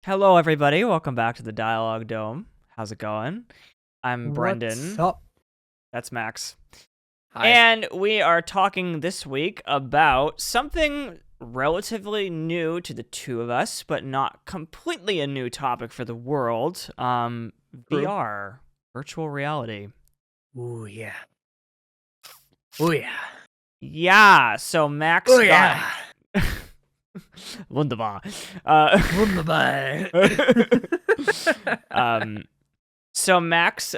Hello, everybody. Welcome back to the Dialogue Dome. How's it going? I'm What's Brendan. up? That's Max. Hi. And we are talking this week about something relatively new to the two of us, but not completely a new topic for the world. VR, virtual reality. Ooh, yeah. Ooh, yeah. Yeah, so Max Ooh, got... yeah. Wunderbar. Wunderbar. So Max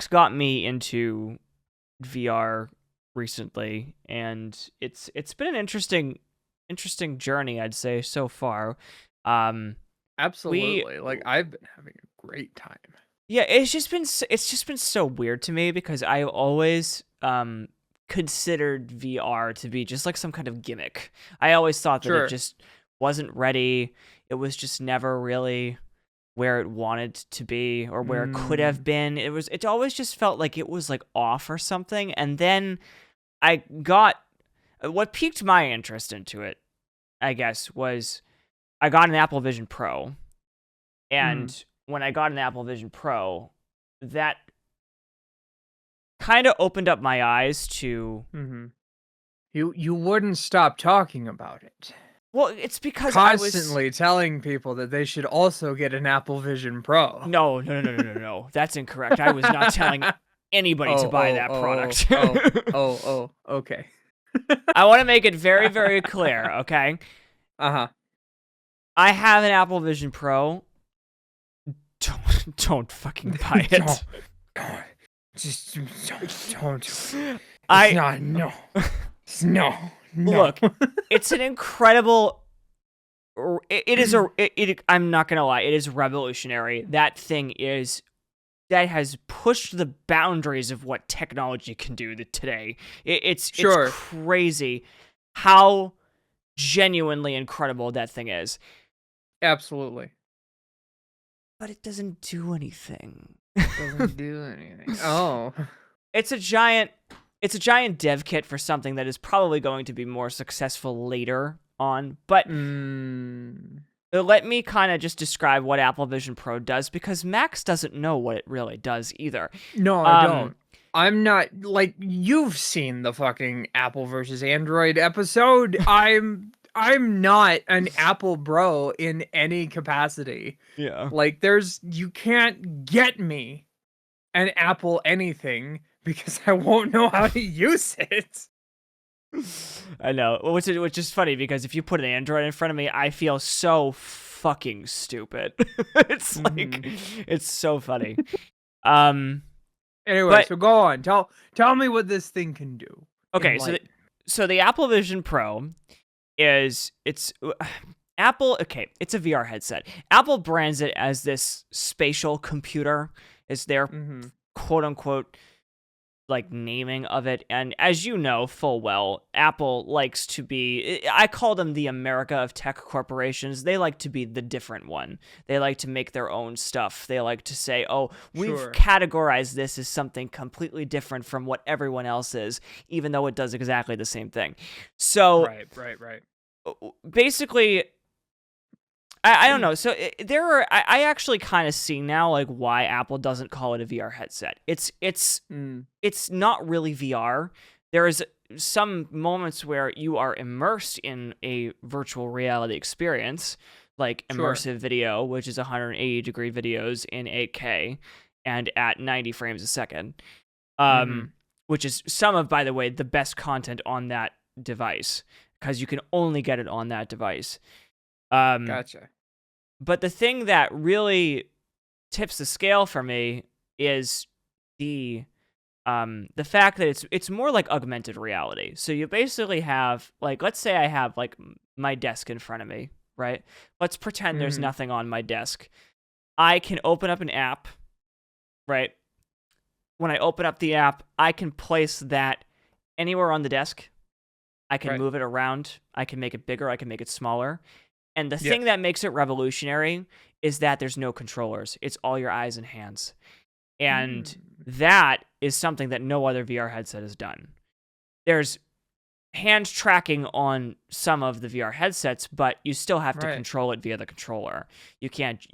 got me into VR recently, and it's been an interesting journey, I'd say, so far. Absolutely. Like, I've been having a great time. Yeah, it's just been so weird to me because I always considered VR to be just like some kind of gimmick. I always thought that it Sure. just wasn't ready. It was just never really where it wanted to be or where it could have been. It always just felt like it was like off or something. And then what piqued my interest into it, I guess, was I got an Apple Vision Pro. And when I got an Apple Vision Pro, that kind of opened up my eyes to... You wouldn't stop talking about it. Well, it's because Constantly telling people that they should also get an Apple Vision Pro. No. That's incorrect. I was not telling anybody to buy that product. Okay. I want to make it very, very clear, okay? Uh-huh. I have an Apple Vision Pro. Don't fucking buy it. Just don't. No. Look, it's an incredible... I'm not going to lie. It is revolutionary. That has pushed the boundaries of what technology can do today. It's crazy how genuinely incredible that thing is. Absolutely. But it doesn't do anything. Oh. It's a giant dev kit for something that is probably going to be more successful later on. But let me kind of just describe what Apple Vision Pro does, because Max doesn't know what it really does either. No, I don't. I'm not, like, you've seen the fucking Apple versus Android episode. I'm not an Apple bro in any capacity. Yeah. Like, you can't get me an Apple anything because I won't know how to use it. I know. Which is funny, because if you put an Android in front of me, I feel so fucking stupid. It's like, it's so funny. Anyway, so go on. Tell me what this thing can do. Okay, so the Apple Vision Pro Apple, okay, it's a VR headset. Apple brands it as this spatial computer, is their quote unquote like naming of it. And as you know full well, Apple likes to be, I call them the America of tech corporations. They like to be the different one. They like to make their own stuff. They like to say, oh, we've categorized this as something completely different from what everyone else is, even though it does exactly the same thing. So right. Basically, I don't know. So I actually kind of see now like why Apple doesn't call it a VR headset. It's not really VR. There is some moments where you are immersed in a virtual reality experience, like immersive video, which is 180-degree videos in 8K and at 90 frames a second, which is some of, by the way, the best content on that device, because you can only get it on that device. Gotcha. But the thing that really tips the scale for me is the fact that it's more like augmented reality. So you basically have, like, let's say I have like my desk in front of me, right? Let's pretend there's nothing on my desk. I can open up an app, right? When I open up the app, I can place that anywhere on the desk. I can move it around. I can make it bigger. I can make it smaller. And the thing that makes it revolutionary is that there's no controllers. It's all your eyes and hands. And that is something that no other VR headset has done. There's hand tracking on some of the VR headsets, but you still have to Right. control it via the controller. You can't.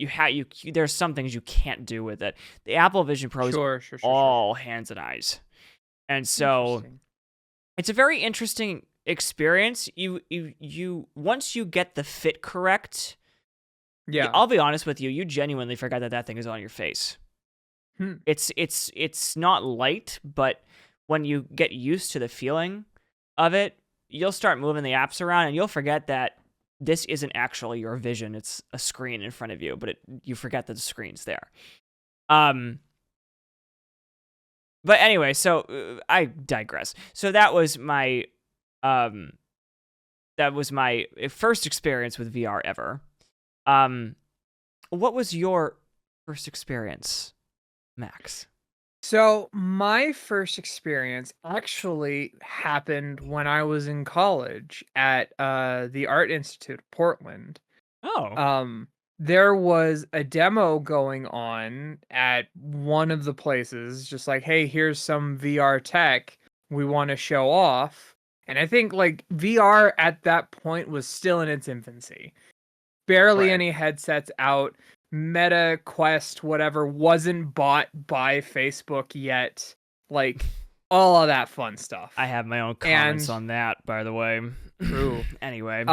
There's some things you can't do with it. The Apple Vision Pro is Sure. all hands and eyes, and so Interesting. it's a very interesting experience. You once you get the fit correct, Yeah. I'll be honest with you, you genuinely forgot that thing is on your face. Hmm. It's not light, but when you get used to the feeling of it, you'll start moving the apps around and you'll forget that this isn't actually your vision. It's a screen in front of you, but you forget that the screen's there. But anyway, so I digress. So that was my first experience with VR ever. What was your first experience, Max? So my first experience actually happened when I was in college at the Art Institute of Portland. Oh. There was a demo going on at one of the places, just like, hey, here's some VR tech we want to show off. And I think like VR at that point was still in its infancy. Barely Right. any headsets out. Meta Quest, whatever, wasn't bought by Facebook yet. Like all of that fun stuff. I have my own comments And on that, by the way. true. Anyway.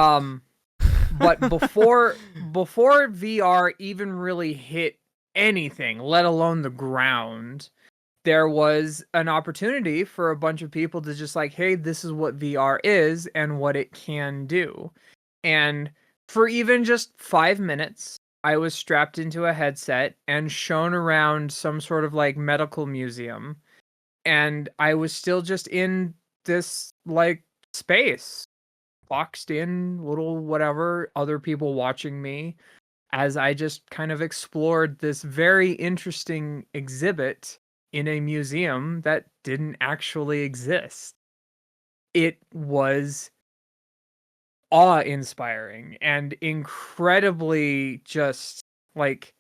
But before VR even really hit anything, let alone the ground, there was an opportunity for a bunch of people to just like, hey, this is what VR is and what it can do. And for even just 5 minutes, I was strapped into a headset and shown around some sort of like medical museum. And I was still just in this like space, boxed in, little whatever, other people watching me as I just kind of explored this very interesting exhibit in a museum that didn't actually exist. It was awe-inspiring and incredibly just like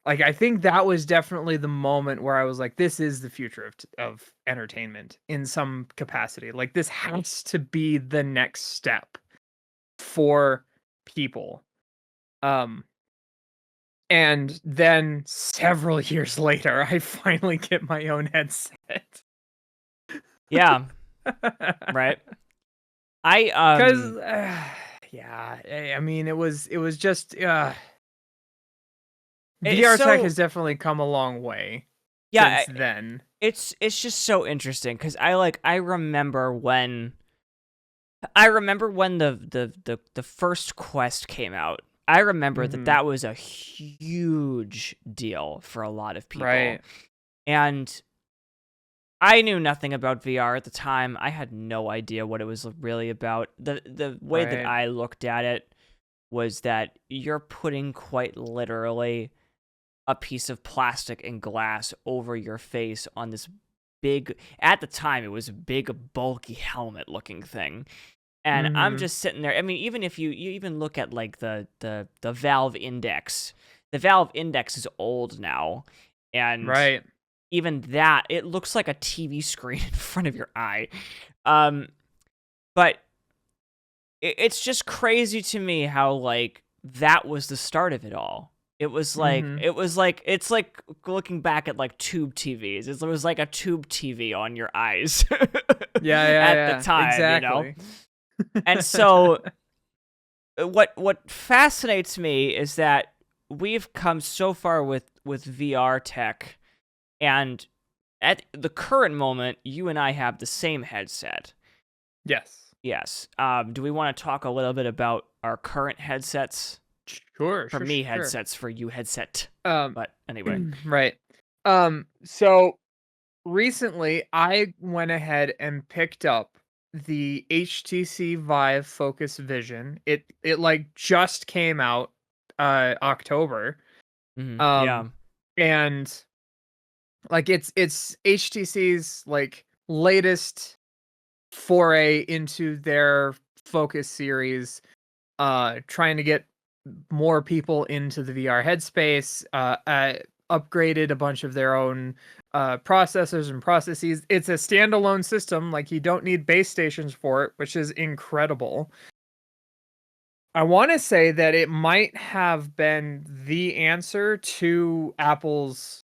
I think that was definitely the moment where I was like, this is the future of entertainment in some capacity. Like this has to be the next step for people. And then several years later, I finally get my own headset. Yeah. Right. Because yeah, I mean, it was just VR tech has definitely come a long way since then. It's just so interesting because I remember when the first Quest came out. I remember that was a huge deal for a lot of people. Right. And I knew nothing about VR at the time. I had no idea what it was really about. The way that I looked at it was that you're putting quite literally a piece of plastic and glass over your face on this big, at the time it was a big bulky helmet looking thing. And I'm just sitting there. I mean, even if you even look at like the Valve Index, the Valve Index is old now, and even that, it looks like a TV screen in front of your eye. But it's just crazy to me how like that was the start of it all. It was like it's like looking back at like tube TVs. It was like a tube TV on your eyes. At the time, exactly. you know. And so what fascinates me is that we've come so far with VR tech, and at the current moment, you and I have the same headset. Yes. Do we want to talk a little bit about our current headsets? Sure. For me, headsets. For you, headset. But anyway. Right. So recently, I went ahead and picked up the HTC Vive Focus Vision. It like just came out October. Yeah. And like it's HTC's like latest foray into their Focus series, trying to get more people into the VR headspace, upgraded a bunch of their own processors and processes. It's a standalone system. Like, you don't need base stations for it, which is incredible. I want to say that it might have been the answer to Apple's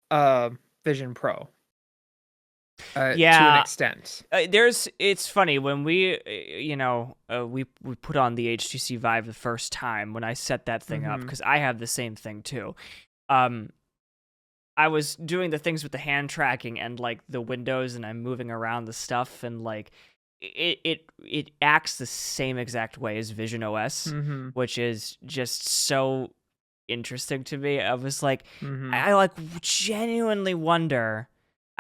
Vision Pro. To an extent. It's funny when we we put on the HTC Vive the first time, when I set that thing up, because I have the same thing too. I was doing the things with the hand tracking and like the windows, and I'm moving around the stuff, and like it acts the same exact way as Vision OS, which is just so interesting to me. I was like, I like genuinely wonder.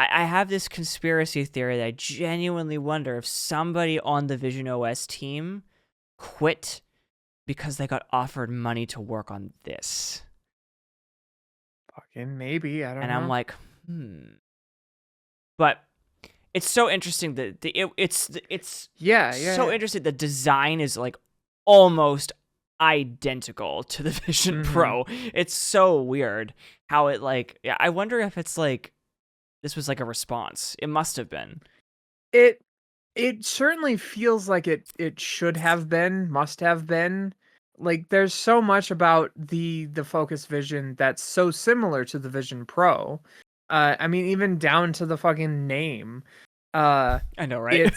I have this conspiracy theory that I genuinely wonder if somebody on the Vision OS team quit because they got offered money to work on this. Fucking maybe, I don't know. And I'm like, But it's so interesting that it's so interesting. The design is like almost identical to the Vision Pro. It's so weird how it like. Yeah, I wonder if it's like this was like a response. It must have been. It certainly feels like it should have been, must have been. Like, there's so much about the Focus Vision that's so similar to the Vision Pro. I mean, even down to the fucking name. I know, right?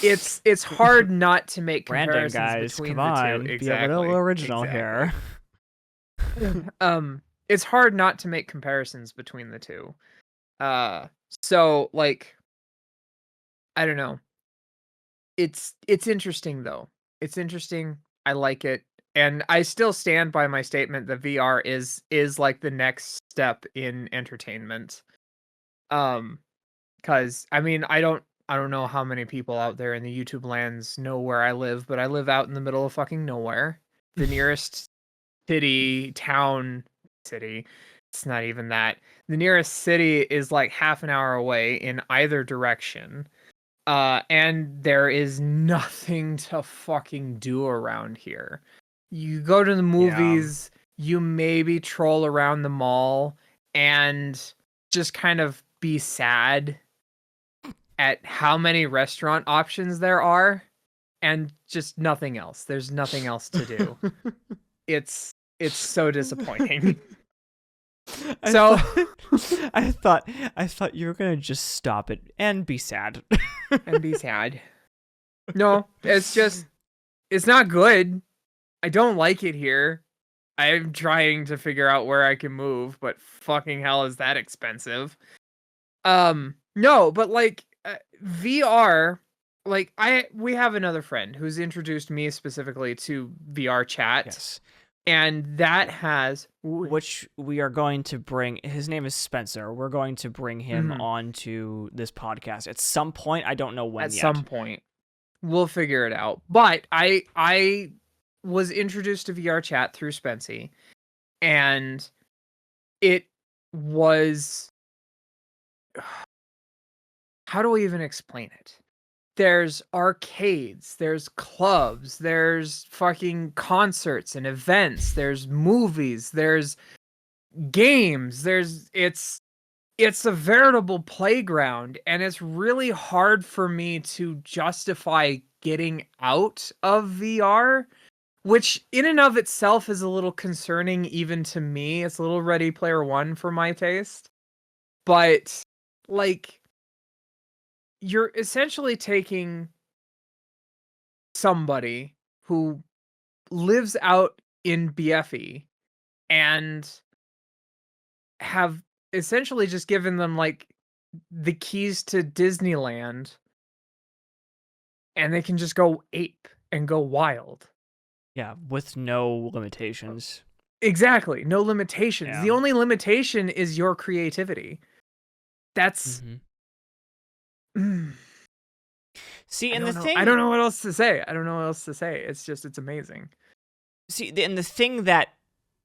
It's hard not to make Branding, comparisons guys. between Come the on, two. be a little original here. It's hard not to make comparisons between the two. So like, I don't know. It's interesting though. It's interesting. I like it. And I still stand by my statement that VR is like the next step in entertainment. Cuz I mean, I don't know how many people out there in the YouTube lands know where I live, but I live out in the middle of fucking nowhere. The nearest city, it's not even that. The nearest city is like half an hour away in either direction. And there is nothing to fucking do around here. You go to the movies, you maybe troll around the mall and just kind of be sad at how many restaurant options there are, and just nothing else. There's nothing else to do. It's so disappointing. I thought you were gonna just stop it and be sad. No, it's not good. I don't like it here. I'm trying to figure out where I can move, but fucking hell, is that expensive. No, but like VR, like we have another friend who's introduced me specifically to VRChat. Yes. And that has... Which we are going to bring... His name is Spencer. We're going to bring him onto this podcast at some point. I don't know when yet. At some point. We'll figure it out. But I was introduced to VRChat through Spency. And it was... How do we even explain it? There's arcades, there's clubs, there's fucking concerts and events, there's movies, there's games, it's a veritable playground, and it's really hard for me to justify getting out of VR, which in and of itself is a little concerning even to me. It's a little Ready Player One for my taste. But like, you're essentially taking somebody who lives out in BFE and have essentially just given them like the keys to Disneyland, and they can just go ape and go wild. Yeah, with no limitations. Exactly, no limitations. Yeah. The only limitation is your creativity. That's... See, and I don't know what else to say. It's amazing. See, and the thing that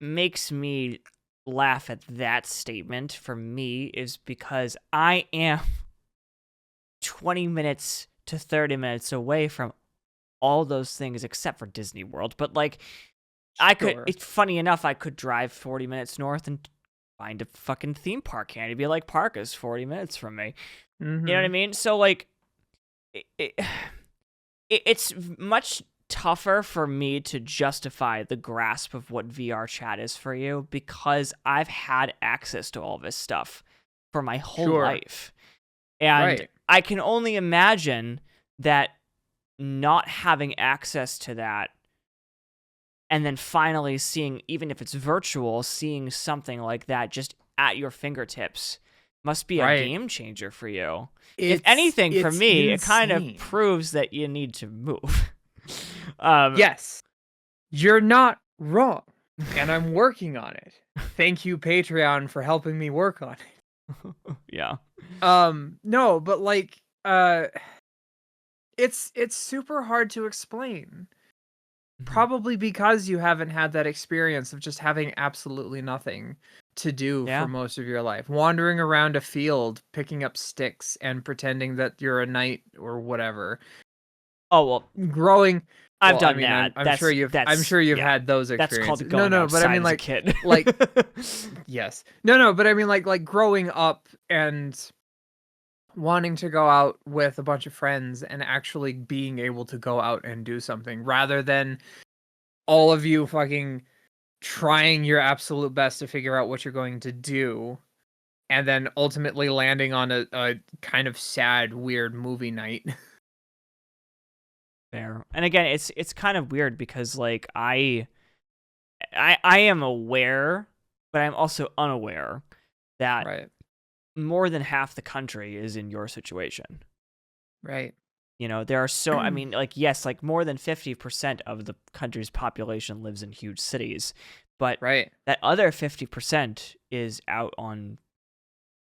makes me laugh at that statement for me is because I am 20 minutes to 30 minutes away from all those things except for Disney World. But like, it's funny enough, I could drive 40 minutes north and find a fucking theme park. Candy Be Like Park is 40 minutes from me. Mm-hmm. You know what I mean? So like, it's much tougher for me to justify the grasp of what VR chat is for you because I've had access to all this stuff for my whole life. And I can only imagine that not having access to that and then finally seeing, even if it's virtual, seeing something like that just at your fingertips must be a game changer for you. If anything, for me, it kind of proves that you need to move. Yes, you're not wrong, and I'm working on it. Thank you, Patreon, for helping me work on it. Yeah. No, but like, it's super hard to explain. Probably because you haven't had that experience of just having absolutely nothing to do for most of your life. Wandering around a field, picking up sticks, and pretending that you're a knight or whatever. Oh, well. Growing... I've done that. I'm sure you've had those experiences. That's called going outside but I mean, as like, a kid. like, yes. No, but I mean, like growing up and wanting to go out with a bunch of friends and actually being able to go out and do something rather than all of you fucking trying your absolute best to figure out what you're going to do and then ultimately landing on a kind of sad, weird movie night. Fair. And again, it's kind of weird because like I am aware, but I'm also unaware that more than half the country is in your situation. Right. You know, there are so, I mean, like, yes, like more than 50% of the country's population lives in huge cities, but that other 50% is out on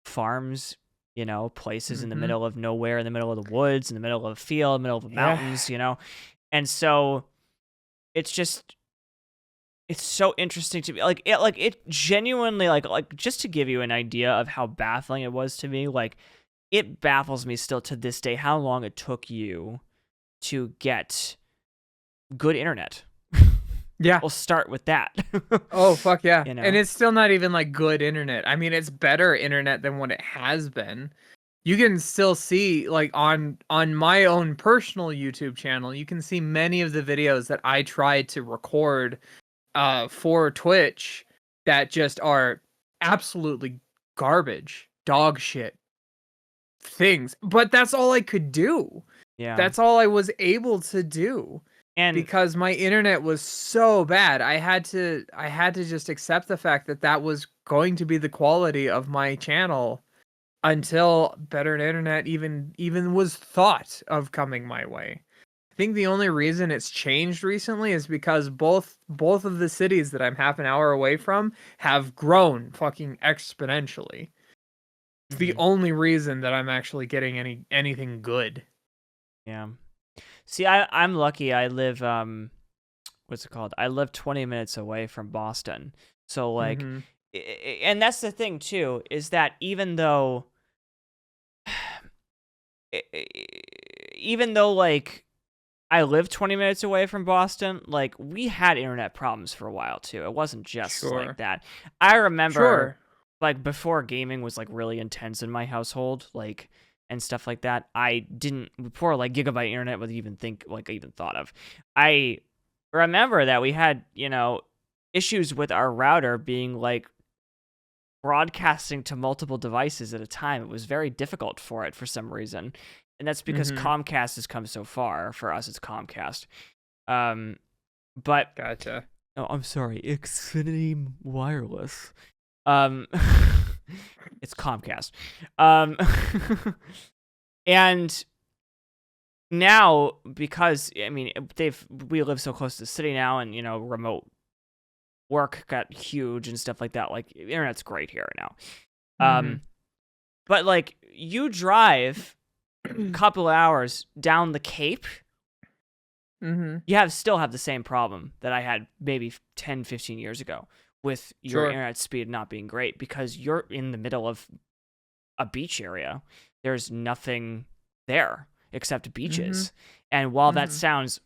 farms, you know, places in the middle of nowhere, in the middle of the woods, in the middle of a field, in the middle of the mountains, you know? And so it's just, it's so interesting to me. Like it genuinely, like just to give you an idea of how baffling it was to me, like it baffles me still to this day how long it took you to get good internet. Yeah. We'll start with that. Oh, fuck yeah. You know? And it's still not even like good internet. I mean, it's better internet than what it has been. You can still see like on my own personal YouTube channel, you can see many of the videos that I tried to record for Twitch that just are absolutely garbage, dog shit things. But that's all I could do. Yeah. That's all I was able to do. And because my internet was so bad, I had to just accept the fact that that was going to be the quality of my channel until better internet even was thought of coming my way. I think the only reason it's changed recently is because both of the cities that I'm half an hour away from have grown fucking exponentially. It's the only reason that I'm actually getting anything good. Yeah. See, I'm lucky. I live what's it called? I live 20 minutes away from Boston. So like and that's the thing too, is that even though like I live 20 minutes away from Boston, like we had internet problems for a while too. It wasn't just like that. I remember like before gaming was like really intense in my household, like and stuff like that. I didn't, before like gigabyte internet was even thought of. I remember that we had, you know, issues with our router being like broadcasting to multiple devices at a time. It was very difficult for it for some reason. And that's because Comcast has come so far. For us, it's Comcast. But gotcha. Oh, I'm sorry, Xfinity Wireless. It's Comcast. And now, because I mean, we live so close to the city now, and you know, remote work got huge and stuff like that. Like, internet's great here now. But like, you drive a couple hours down the Cape, you still have the same problem that I had maybe 10, 15 years ago with your internet speed not being great because you're in the middle of a beach area. There's nothing there except beaches. And while that sounds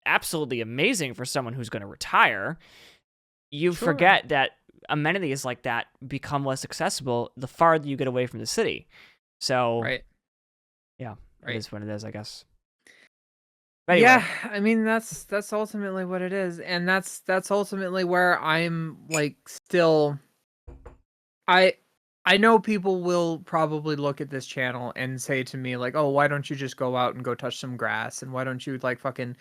absolutely amazing for someone who's going to retire, you forget that amenities like that become less accessible the farther you get away from the city. So, Right. yeah, Right. it is what it is, I guess. But anyway. Yeah, I mean that's ultimately what it is, and that's ultimately where I'm like still. I I know people will probably look at this channel and say to me like, "Oh, why don't you just go out and go touch some grass, and why don't you like fucking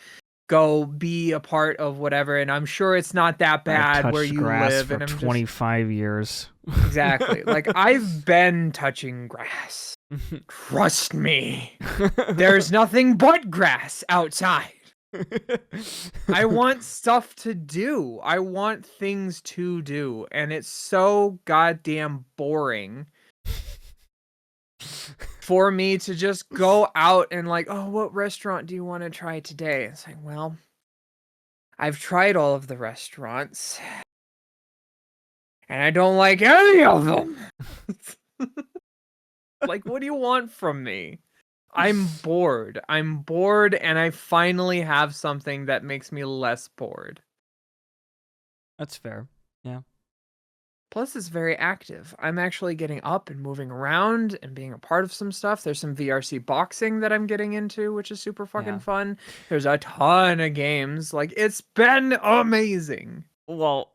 go be a part of whatever?" And I'm sure it's not that I've bad where touched you grass live, for and I'm just 25 years. exactly like I've been touching grass. Trust me, there's nothing but grass outside. I want stuff to do. I want things to do. And it's so goddamn boring for me to just go out and like, oh, what restaurant do you want to try today? It's like, well, I've tried all of the restaurants and I don't like any of them. Like, what do you want from me? I'm bored. I'm bored and I finally have something that makes me less bored. That's fair. Yeah. Plus, it's very active. I'm actually getting up and moving around and being a part of some stuff. There's some VRC boxing that I'm getting into, which is super fucking fun. There's a ton of games. Like, it's been amazing. Well,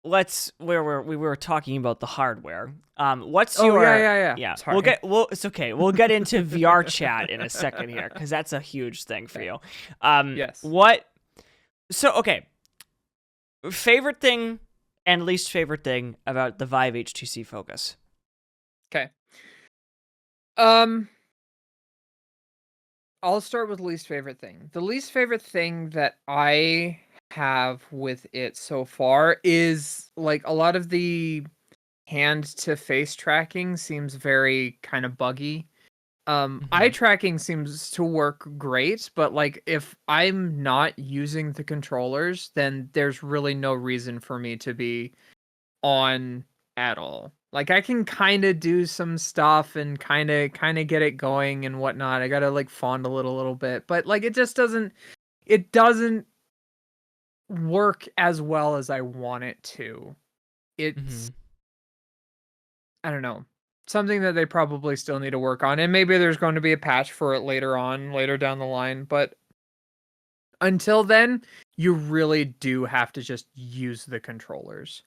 we were talking about the hardware. What's Oh, your yeah. We'll Sorry. it's okay. We'll get into VR chat in a second here because that's a huge thing for you. Yes. Okay. Favorite thing and least favorite thing about the Vive HTC Focus. Okay. I'll start with least favorite thing. The least favorite thing that I have with it so far is like a lot of the hand to face tracking seems very kind of buggy. Eye tracking seems to work great, but like if I'm not using the controllers, then there's really no reason for me to be on at all. Like I can kind of do some stuff and kind of get it going and whatnot. I gotta like fondle it a little bit, but like it just doesn't work as well as I want it to. It's I don't know, something that they probably still need to work on, and maybe there's going to be a patch for it later down the line, but until then, you really do have to just use the controllers.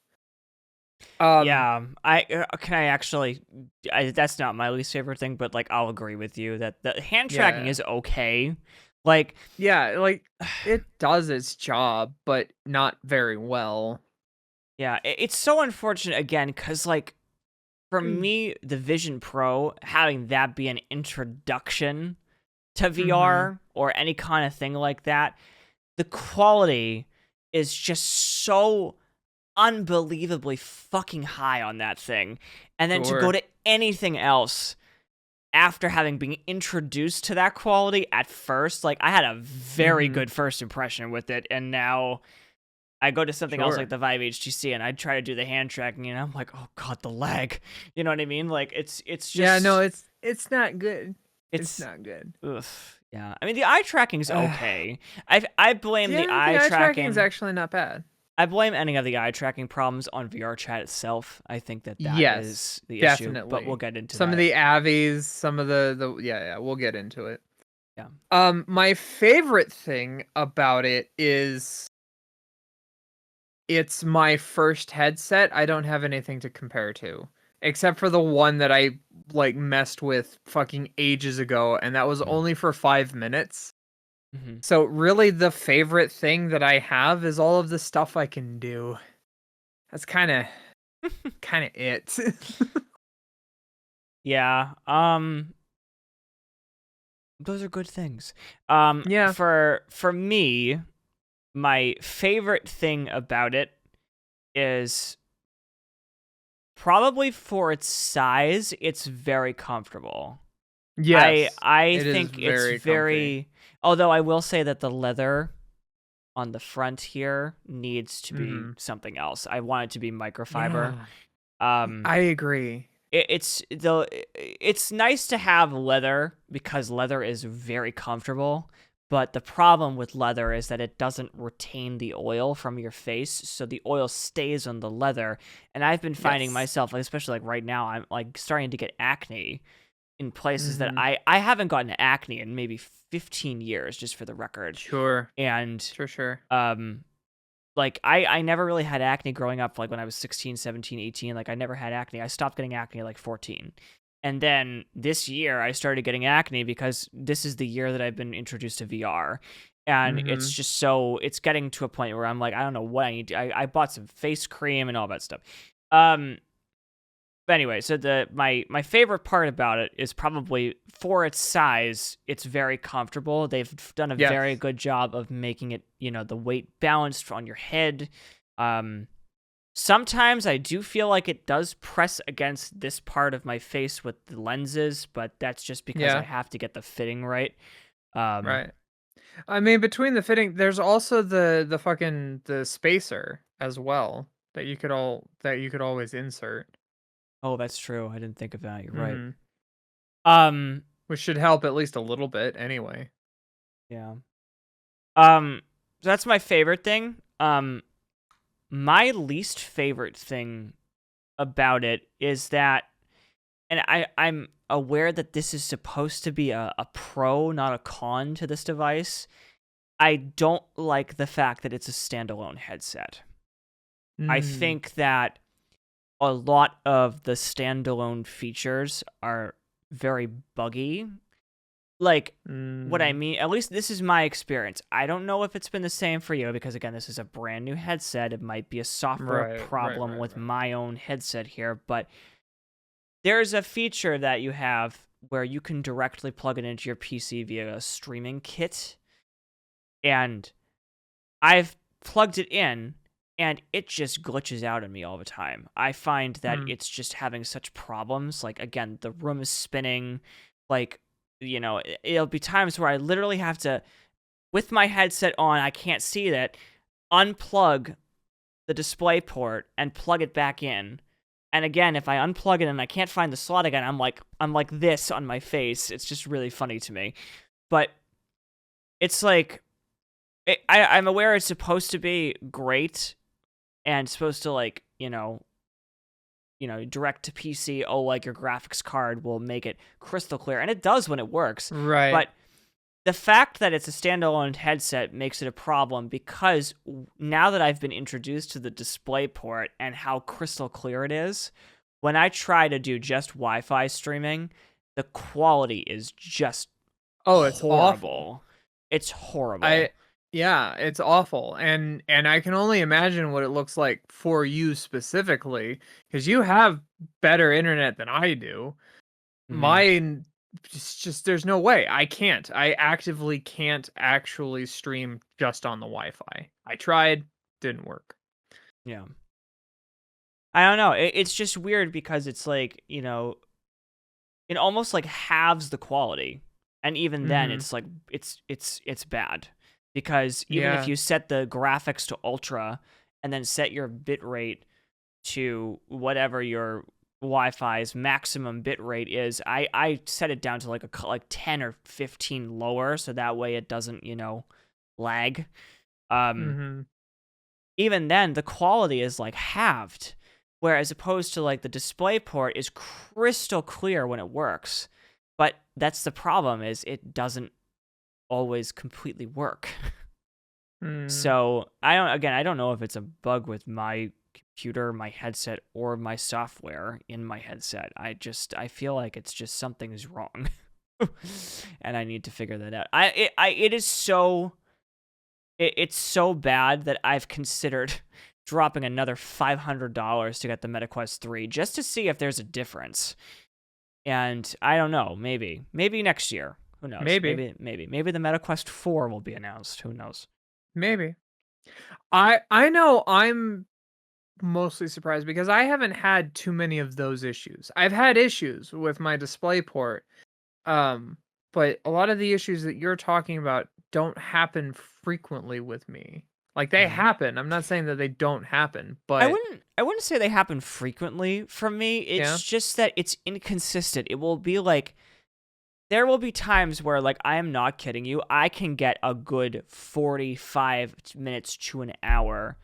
Yeah, that's not my least favorite thing, but like I'll agree with you that the hand tracking is okay. Like like it does its job, but not very well. Yeah, it's so unfortunate again because like for me, the Vision Pro having that be an introduction to VR or any kind of thing like that, the quality is just so unbelievably fucking high on that thing. And then to go to anything else after having been introduced to that quality at first, like I had a very good first impression with it, and now I go to something else like the Vive HTC and I try to do the hand tracking and I'm like, oh god, the lag. You know what I mean? Like it's just it's not good. It's not good. Ugh. Yeah. I mean the eye tracking's okay. I blame the eye tracking is actually not bad. I blame any of the eye tracking problems on VR chat itself. I think that is the issue. But we'll get into some that. of the Avies, some of the we'll get into it. Yeah. My favorite thing about it is it's my first headset. I don't have anything to compare to except for the one that I like messed with fucking ages ago, and that was only for 5 minutes. So really the favorite thing that I have is all of the stuff I can do. That's kind of it. Yeah. Those are good things. Yeah. For me, my favorite thing about it is probably for its size, it's very comfortable. Yes. I think it's very although I will say that the leather on the front here needs to be something else. I want it to be microfiber. Yeah. I agree. It's nice to have leather because leather is very comfortable, But the problem with leather is that it doesn't retain the oil from your face, so the oil stays on the leather. And I've been finding Yes. myself, like, especially like right now, I'm like starting to get acne in places that Mm-hmm. I haven't gotten acne in maybe 15 years, just for the record. Sure. And Sure. like I never really had acne growing up, like when I was 16, 17, 18. Like I never had acne. I stopped getting acne at like 14. And then this year I started getting acne because this is the year that I've been introduced to VR. And Mm-hmm. it's just it's getting to a point where I'm like, I don't know what I need to, I bought some face cream and all that stuff. But anyway, so my favorite part about it is probably for its size, it's very comfortable. They've done a very Yes. good job of making it, the weight balanced on your head. Sometimes I do feel like it does press against this part of my face with the lenses, but that's just because I Yeah. have to get the fitting right. Um, Right. I mean, between the fitting, there's also the fucking the spacer as well that you could always insert. oh, that's true. I didn't think of that. You're right. Mm-hmm. Um, Which should help at least a little bit anyway. yeah. So that's my favorite thing. My least favorite thing about it is that, and I'm aware that this is supposed to be a pro, not a con to this device. I don't like the fact that it's a standalone headset. I Mm. think that a lot of the standalone features are very buggy. Like, what I Mm. mean, at least this is my experience. I don't know if it's been the same for you because, again, this is a brand new headset. It might be a software problem with Right. my own headset here, but there's a feature that you have where you can directly plug it into your PC via a streaming kit. And I've plugged it in and it just glitches out on me all the time. I find that Mm. it's just having such problems. Like, again, the room is spinning. Like, it'll be times where I literally have to, with my headset on, I can't see that, unplug the display port and plug it back in. And again, if I unplug it and I can't find the slot again, I'm like this on my face. It's just really funny to me. But it's like, I'm aware it's supposed to be great and supposed to, like, direct to PC. Oh, like your graphics card will make it crystal clear, and it does when it works. Right. But the fact that it's a standalone headset makes it a problem because now that I've been introduced to the display port and how crystal clear it is, when I try to do just Wi-Fi streaming, the quality is just Oh, it's awful. horrible. It's horrible. I Yeah, it's awful. And I can only imagine what it looks like for you specifically because you have better internet than I do. Mhm. Mine just there's no way. I can't. I actively can't actually stream just on the Wi-Fi. I tried, didn't work. Yeah. I don't know. It's just weird because it's like, it almost like halves the quality. And even then Mhm. it's like it's bad. Because even if Yeah. you set the graphics to ultra and then set your bit rate to whatever your Wi-Fi's maximum bit rate is, I set it down to like 10 or 15 lower so that way it doesn't, lag. Um Mhm. Even then the quality is like halved, whereas opposed to like the display port is crystal clear when it works, but that's the problem, is it doesn't always completely work. Mhm. So I don't know if it's a bug with my computer, my headset, or my software in my headset. I feel like it's just something's wrong. And I need to figure that out. It is so it's so bad that I've considered dropping another $500 to get the MetaQuest 3 just to see if there's a difference. And I don't know, maybe next year. Who knows? Maybe. Maybe the MetaQuest 4 will be announced. Who knows? Maybe. I know I'm mostly surprised because I haven't had too many of those issues. I've had issues with my DisplayPort, um, but a lot of the issues that you're talking about don't happen frequently with me. Like they Mhm. happen. I'm not saying that they don't happen, I but wouldn't say they happen frequently for me. yeah. It's just that it's inconsistent. It will be like there will be times where, like, I am not kidding you, I can get a good 45 minutes to an hour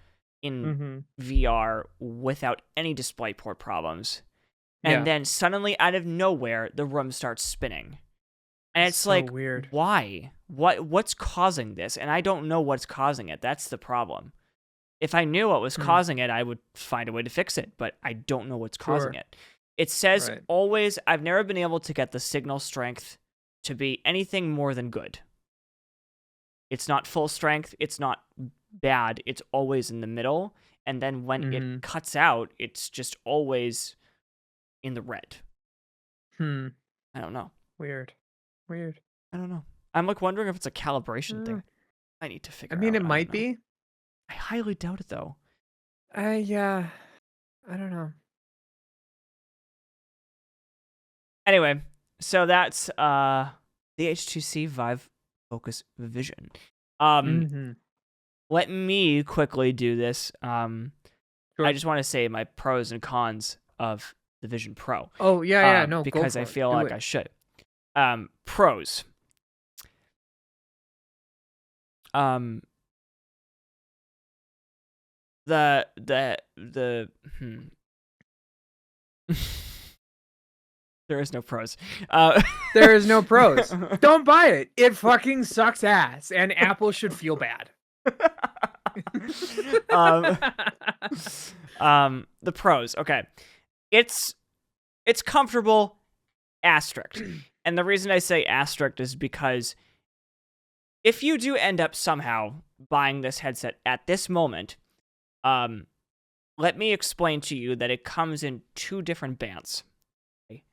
in VR without any display port problems. And then suddenly, out of nowhere, the room starts spinning. And it's so like, weird. why? What's causing this? And I don't know what's causing it. That's the problem. If I knew what was causing it, I would find a way to fix it. But I don't know what's causing it. It says always, I've never been able to get the signal strength to be anything more than good. It's not full strength. It's not bad. It's always in the middle. And then when it cuts out, it's just always in the red. I don't know. Weird. I don't know. I'm like wondering if it's a calibration thing. I need to figure out. I mean, it might be. I highly doubt it, though. Yeah. I don't know. Anyway, so that's the HTC Vive Focus Vision. Let me quickly do this. I just want to say my pros and cons of the Vision Pro. Oh, yeah, no, because go for I it. feel Do like it. I should. Pros. There is no pros. There is no pros. Don't buy it. It fucking sucks ass, and Apple should feel bad. The pros. Okay, it's comfortable. Asterisk. And the reason I say asterisk is because if you do end up somehow buying this headset at this moment, let me explain to you that it comes in two different bands.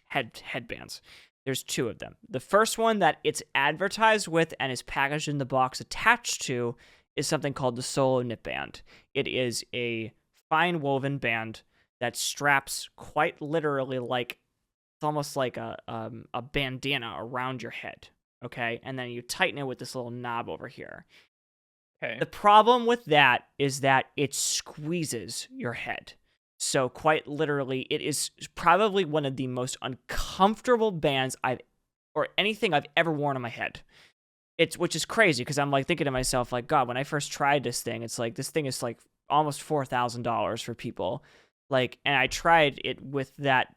Headbands. There's two of them. The first one that it's advertised with and is packaged in the box attached to is something called the Solo Knit Band. It is a fine woven band that straps quite literally like, it's almost like a bandana around your head, okay? And then you tighten it with this little knob over here. Okay. The problem with that is that it squeezes your head. So quite literally, it is probably one of the most uncomfortable bands or anything I've ever worn on my head. Which is crazy because I'm like thinking to myself, like, God, when I first tried this thing, it's like this thing is like almost $4,000 for people. Like, and I tried it with that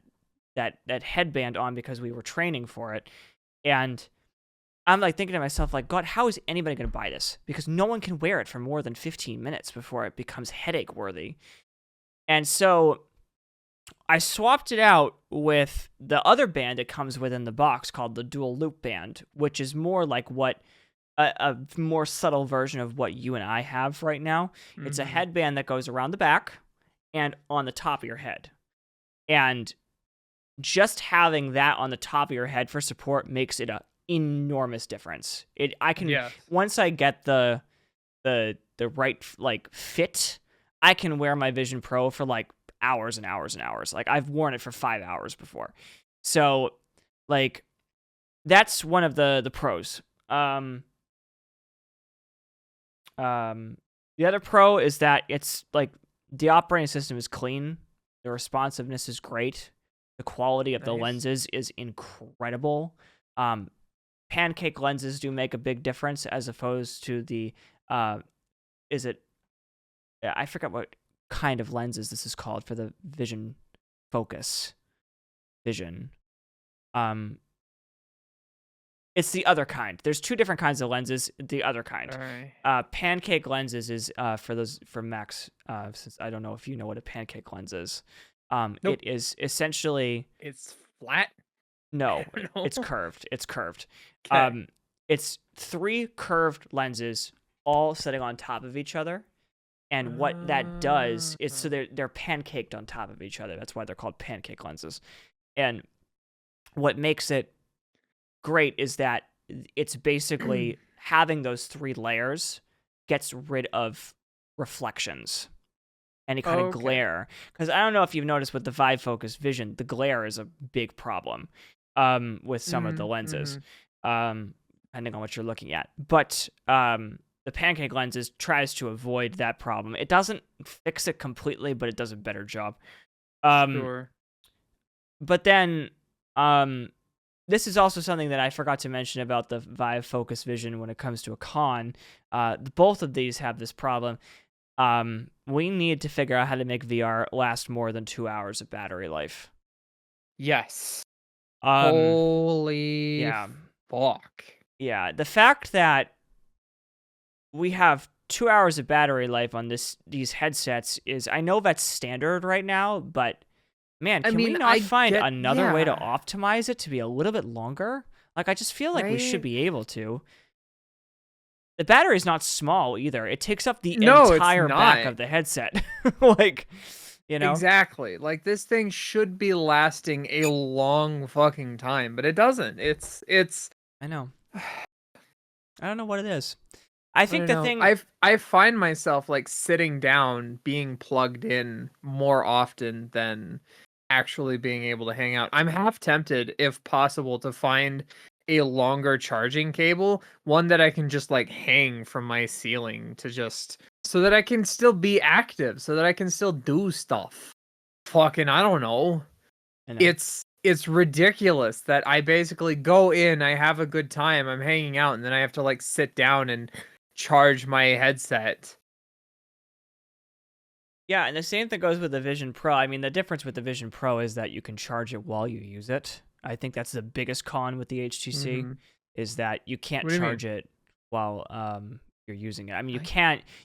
headband on because we were training for it, and I'm like thinking to myself, like, God, how is anybody going to buy this? Because no one can wear it for more than 15 minutes before it becomes headache worthy. And so I swapped it out with the other band that comes within the box called the dual loop band, which is more like what a more subtle version of what you and I have right now. It's a headband that goes around the back and on the top of your head. And just having that on the top of your head for support makes it an enormous difference. Once I get the right like fit, I can wear my Vision Pro for like hours and hours and hours. Like I've worn it for 5 hours before. So like that's one of the pros. The other pro is that it's like the operating system is clean. The responsiveness is great. The quality of the lenses is incredible. Pancake lenses do make a big difference as opposed to the I forgot what kind of lenses this is called for the Vision Focus Vision. It's the other kind. There's two different kinds of lenses. The other kind. All right. Pancake lenses is for Max. Since I don't know if you know what a pancake lens is. Nope. It is essentially. It's flat. No, it's curved. It's curved. Okay. It's 3 curved lenses all sitting on top of each other. And what that does is, so they're pancaked on top of each other. That's why they're called pancake lenses. And what makes it great is that it's basically having those 3 layers gets rid of reflections, any kind of glare. Because I don't know if you've noticed with the Vive Focus Vision, the glare is a big problem with some of the lenses, depending on what you're looking at. But the pancake lenses tries to avoid that problem. It doesn't fix it completely, but it does a better job. Sure. But then this is also something that I forgot to mention about the Vive Focus Vision when it comes to a con. Both of these have this problem. We need to figure out how to make VR last more than 2 hours of battery life. Yes. Um, Holy yeah, fuck. yeah. The fact that we have 2 hours of battery life on these headsets is, I know that's standard right now, but man, I can we mean, not I find get, another way to yeah, optimize it to be a little bit longer? Like, I just feel like we should right? be able to. The battery's not small either. It takes up the No, it's entire back not. of the headset. Like, you know? Exactly. Like this thing should be lasting a long fucking time, but it doesn't. It's I know. I don't know what it is. I I think don't the know. thing. I find myself like sitting down, being plugged in more often than actually being able to hang out. I'm half tempted, if possible, to find a longer charging cable, one that I can just like hang from my ceiling to just so that I can still be active, so that I can still do stuff. Fucking, I don't know. I know. It's ridiculous that I basically go in, I have a good time, I'm hanging out, and then I have to like sit down and charge my headset. Yeah, and the same thing goes with the Vision Pro. I mean, the difference with the Vision Pro is that you can charge it while you use it. I think that's the biggest con with the HTC, Hmm. is that you can't What do you mean? charge it while you're using it. I mean, I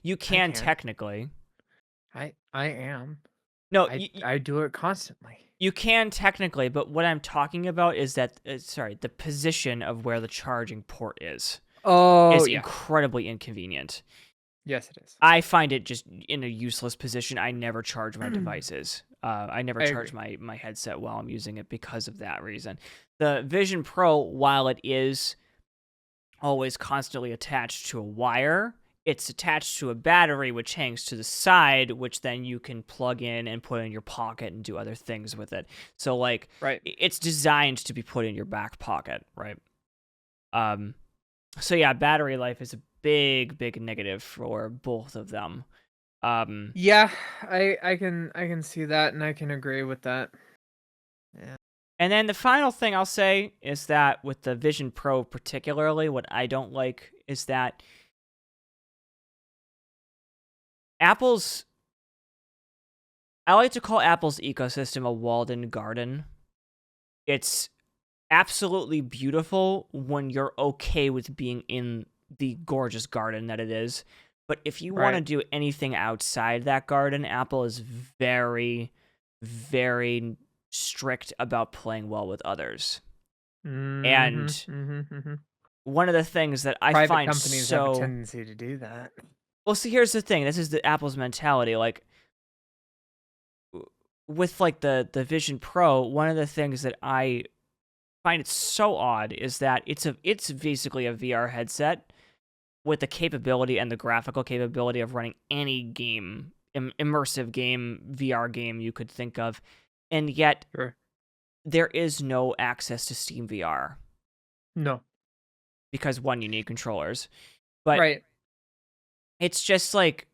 you I can can. technically. I am. No, I do it constantly. you can technically, but what I'm talking about is that sorry, the position of where the charging port Oh is yeah. incredibly inconvenient. Yes it is. I find it just in a useless position. I never charge my devices. I never I charge agree. my headset while I'm using it because of that reason. The Vision Pro, while it is always constantly attached to a wire, it's attached to a battery which hangs to the side, which then you can plug in and put in your pocket and do other things with it. So like, Right. it's designed to be put in your back pocket, right? Um, so yeah, battery life is a big negative for both of them. Yeah, I can see that and I can agree with that. Yeah. And then the final thing I'll say is that with the Vision Pro particularly, what I don't like is that Apple's I like to call Apple's ecosystem a walled-in garden. It's absolutely beautiful when you're okay with being in the gorgeous garden that it is. But if you want to Right. do anything outside that garden, Apple is very strict about playing well with others. Mhm. And Mhm. Mhm. one of the things that I Private find companies have a so tendency to do that. well, see, here's the thing. This is the Apple's mentality. Like with like the Vision Pro, one of the things that I find it so odd is that it's basically a VR headset with the capability and the graphical capability of running any game, immersive game, VR game you could think of, and yet Sure. there is no access to Steam VR No. because one, you need controllers, but Right. it's just like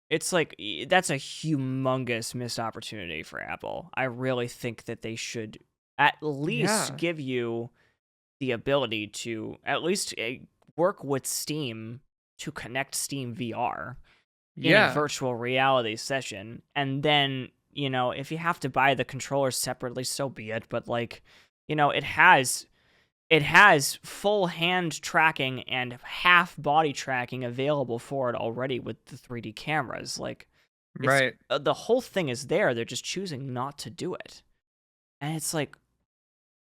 that's a humongous missed opportunity for Apple. I really think that they should at least Yeah. give you the ability to at least work with Steam to connect Steam VR in a Yeah. virtual reality session. And then, if you have to buy the controllers separately, so be it. But like, it has full hand tracking and half body tracking available for it already with the 3D cameras. Like, it's Right. the whole thing is there. They're just choosing not to do it. And it's like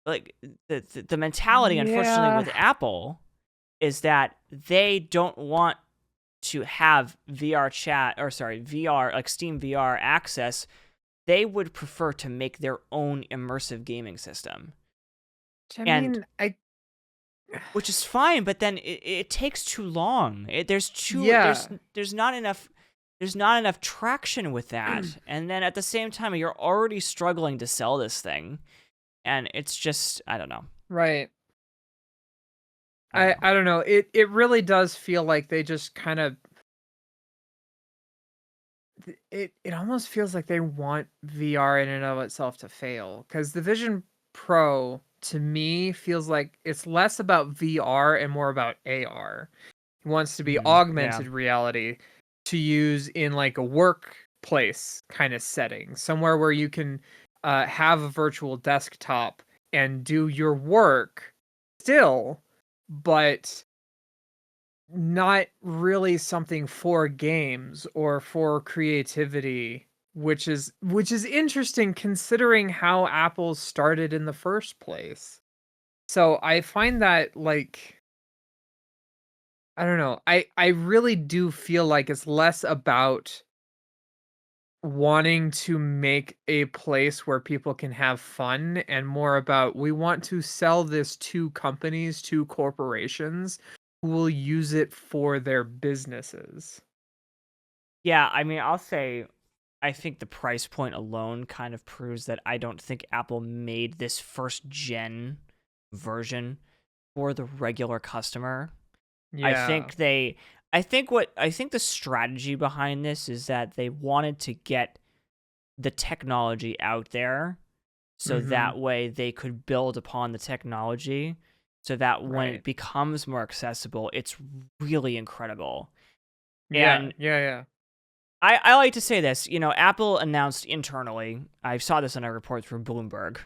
the mentality, unfortunately, Yeah. with Apple is that they don't want to have VR, like Steam VR access. They would prefer to make their own immersive gaming system. I And mean, I which is fine, but then it takes too long. yeah. There's not enough traction with that. And then at the same time, you're already struggling to sell this thing, and it's just, I don't know. Right. I don't know. I don't know. It really does feel like they just kind of it almost feels like they want VR in and of itself to fail, because the Vision Pro to me feels like it's less about VR and more about AR. It wants to be Yeah. augmented reality to use in like a workplace kind of setting, somewhere where you can have a virtual desktop and do your work still, but not really something for games or for creativity, which is interesting considering how Apple started in the first place. So I find that, like, I don't know, I really do feel like it's less about wanting to make a place where people can have fun and more about, we want to sell this to companies, to corporations who will use it for their businesses. Yeah, I mean, I'll say I think the price point alone kind of proves that I don't think Apple made this first gen version for the regular customer. Yeah. I think the strategy behind this is that they wanted to get the technology out there so Mhm. that way they could build upon the technology so that when Right. it becomes more accessible, it's really incredible. Yeah, And yeah, yeah. I like to say this, Apple announced internally, I saw this in a report from Bloomberg,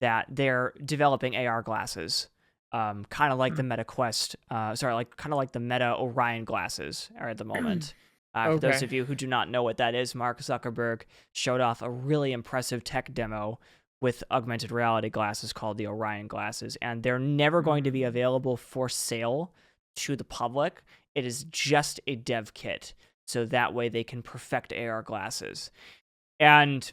that they're developing AR glasses, kind of like the Mm. Meta Quest, kind of like the Meta Orion glasses are at the moment. For those Okay. of you who do not know what that is, Mark Zuckerberg showed off a really impressive tech demo with augmented reality glasses called the Orion glasses, and they're never going to be Mm. available for sale to the public. It is just a dev kit so that way they can perfect AR glasses. And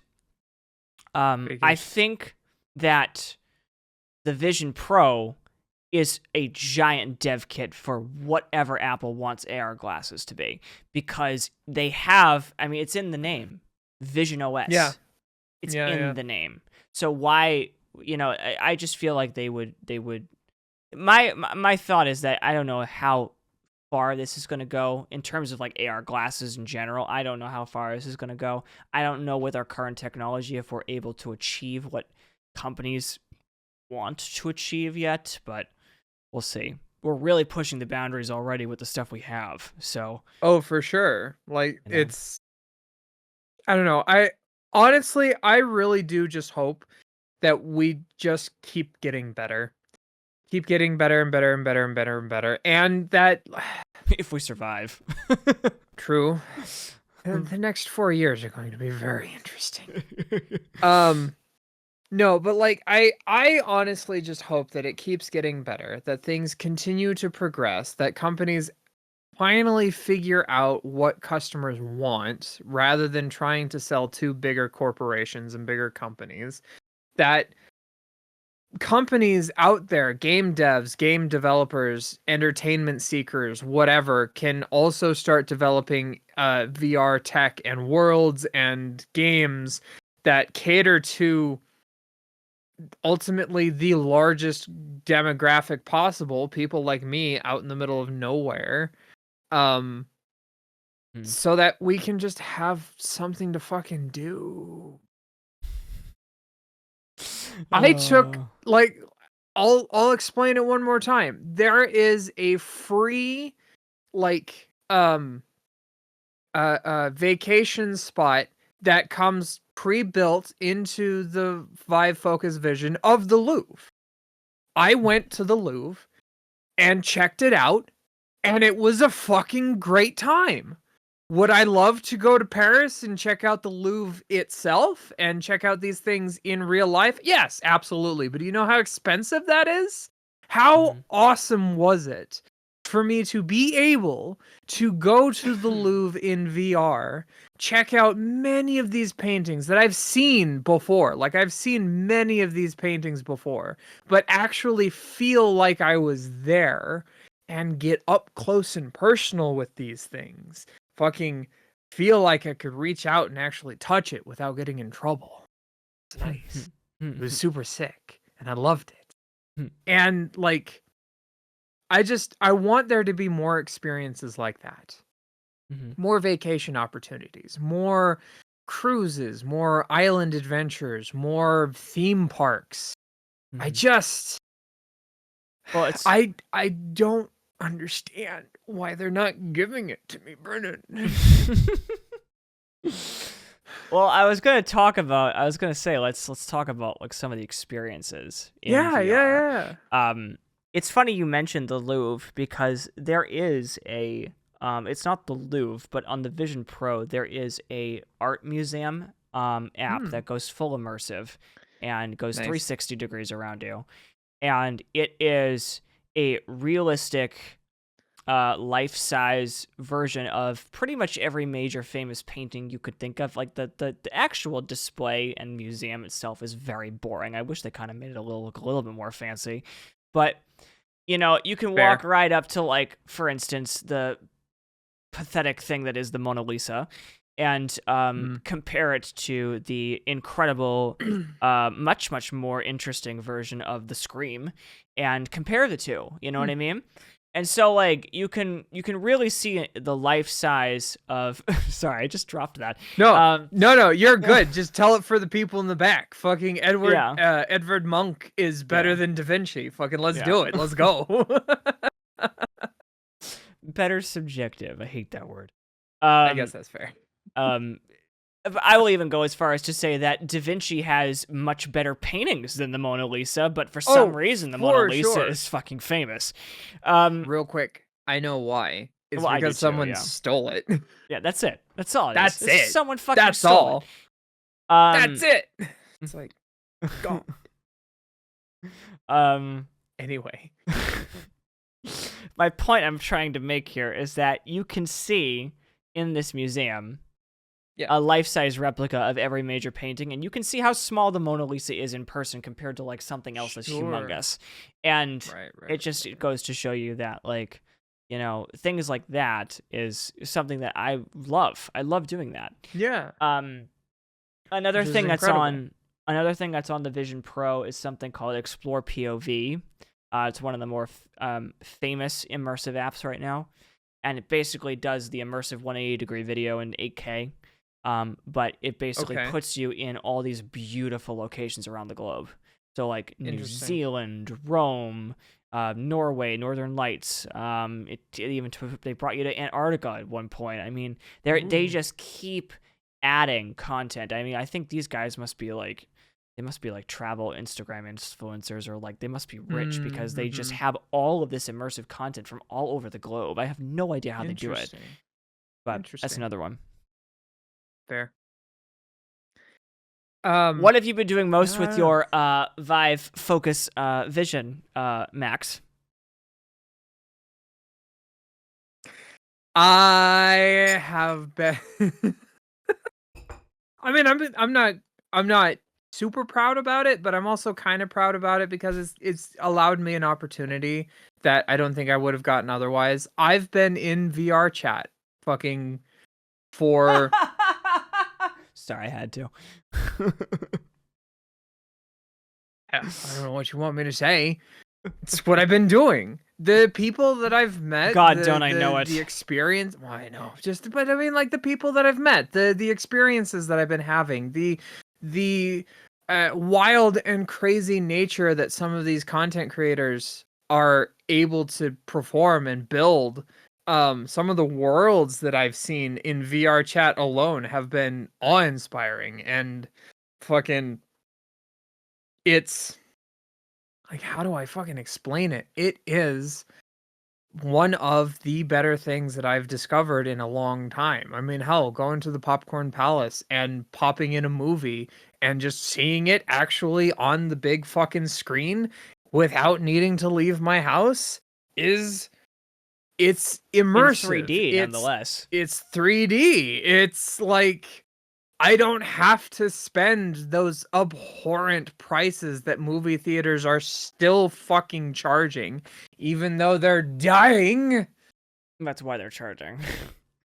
I Figures. think that the Vision Pro is a giant dev kit for whatever Apple wants AR glasses to be, because they have, I mean, it's in the name, Vision Yeah. OS. It's Yeah, in yeah. the name. So why, I just feel like they would. My thought is that I don't know how far this is going to go in terms of like AR glasses in general. I don't know how far this is going to go. I don't know with our current technology if we're able to achieve what companies want to achieve yet, but we'll see. We're really pushing the boundaries already with the stuff we have. So, Oh, for sure. Like, you know. it's, I don't know. I honestly, I really do just hope that we just keep getting better. Keep getting better and better and better and better and better. And that If we survive. true. The next 4 years are going to be very interesting. Um no, but like I honestly just hope that it keeps getting better, that things continue to progress, that companies finally figure out what customers want rather than trying to sell to bigger corporations and bigger companies. That companies out there, game devs, game developers, entertainment seekers, whatever, can also start developing VR tech and worlds and games that cater to ultimately the largest demographic possible, people like me out in the middle of nowhere. Um Hmm. so that we can just have something to fucking do. I took, Oh. like, I'll explain it one more time. There is a free, like, vacation spot that comes pre-built into the Vive Focus Vision of the Louvre. I went to the Louvre and checked it out, and it was a fucking great time. Would I love to go to Paris and check out the Louvre itself and check out these things in real life? Yes, absolutely. But do you know how expensive that is? How Mhm. awesome was it for me to be able to go to the Louvre in VR, check out many of these paintings that I've seen before? Like, I've seen many of these paintings before, but actually feel like I was there and get up close and personal with these things. Fucking feel like I could reach out and actually touch it without getting in trouble. It's nice. It was super sick and I loved it. And like, I want there to be more experiences like that. Mhm. More vacation opportunities, more cruises, more island adventures, more theme parks. I just Well, it's I don't understand why they're not giving it to me, Brennan. Well, I was gonna say let's talk about like some of the experiences in Yeah, VR. yeah, yeah. It's funny you mentioned the Louvre because there is it's not the Louvre, but on the Vision Pro there is a art museum app Hmm. that goes full immersive and goes Nice. 360 degrees around you, and it is a realistic life-size version of pretty much every major famous painting you could think of. Like the actual display and museum itself is very boring. I wish they kind of made it look a little bit more fancy. But you can walk Fair. right up to, like, for instance, the pathetic thing that is the Mona Lisa, and compare it to the incredible, much more interesting version of the Scream, and compare the two. You know what I mean? And so, like, you can really see the life size of. Sorry, I just dropped that. No, no, you're good. Just tell it for the people in the back. Fucking Edvard Munch is better than Da Vinci. Fucking let's do it. Let's go. Better subjective. I hate that word. I guess that's fair. I will even go as far as to say that Da Vinci has much better paintings than the Mona Lisa, but for some reason the Mona Lisa is fucking famous. Real quick, I know why. It's because someone stole it. Yeah, that's it. That's all. That's it. Someone fucking stole it. That's it. It's like, go. Anyway. My point I'm trying to make here is that you can see in this museum a life-size replica of every major painting, and you can see how small the Mona Lisa is in person compared to, like, something else that's humongous. And it goes to show you that, like, things like that is something that I love. I love doing that. Yeah. Another thing that's on the Vision Pro is something called Explore POV. It's one of the more famous immersive apps right now, and it basically does the immersive 180-degree video in 8K. But it basically puts you in all these beautiful locations around the globe. So, like, New Zealand, Rome, Norway, Northern Lights. They brought you to Antarctica at one point. I mean, they just keep adding content. I mean, I think these guys must be like travel Instagram influencers, or like they must be rich because they just have all of this immersive content from all over the globe. I have no idea how they do it. But that's another one. Fair. What have you been doing most with your Vive Focus Vision, Max? I have been. I mean, I'm not super proud about it, but I'm also kind of proud about it because it's allowed me an opportunity that I don't think I would have gotten otherwise. I've been in vrchat fucking for. Sorry, I had to. I don't know what you want me to say. It's what I've been doing. The people that I've met. God, don't I know it? The experience. Well, I know. But I mean, like, the people that I've met, the experiences that I've been having, the wild and crazy nature that some of these content creators are able to perform and build. Some of the worlds that I've seen in vrchat alone have been awe-inspiring, and fucking, it's like, how do I fucking explain it? It is one of the better things that I've discovered in a long time. I mean, hell, going to the Popcorn Palace and popping in a movie and just seeing it actually on the big fucking screen without needing to leave my house it's immersive. In 3D, nonetheless. It's 3D. It's like, I don't have to spend those abhorrent prices that movie theaters are still fucking charging, even though they're dying. That's why they're charging.